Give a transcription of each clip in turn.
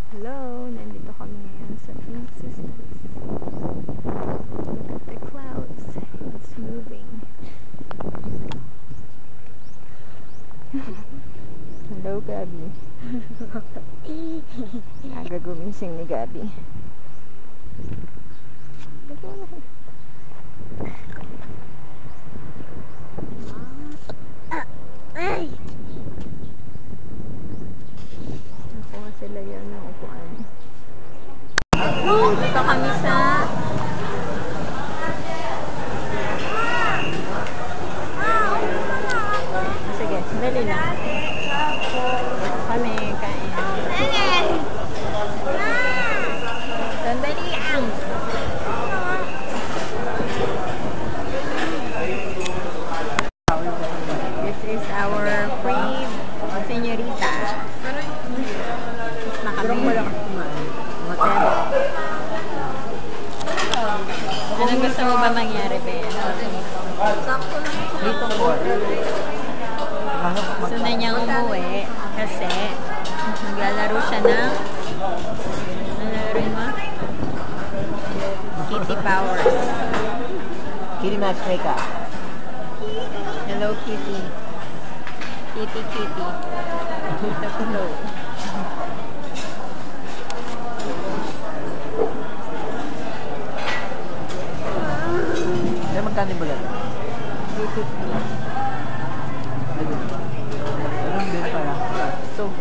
Hello, nandito kami ngayon sa Pink Sisters. Look at the clouds. It's moving. Hello, Gabi. Aga gumising ni Gabi. Ay! Nakuha sila yan ng upuan. Dito kami sa sige, dali lang. Dito kami kain. Sandali lang. This is our free señorita. Mas na kami. Hotel. Anong gusto mo ba mangyari, Ben? Dito po. Gusto na niyang umuwi kasi maglalaro siya ng mo? Kitty Powers. Kitty Match Makeup. Hello, Kitty. Kitty, Kitty. Hello. Kaya magkano yung balat? 350. Anong din pala? So,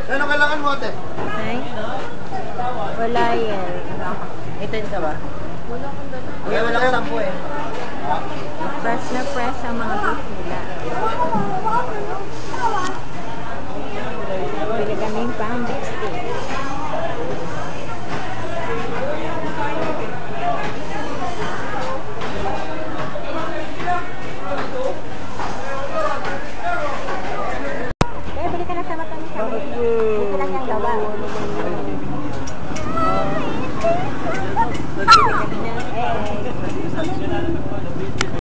ano kailangan mo, ate? Ay? Wala yan. Ito ka ba? Wala kang sampo eh. Fresh na fresh ang mga beef nila. Pili kaming pang beef steak. Kaya bili ka na sa matamis kami. Dito lang yung gawa. Bili kami ng egg.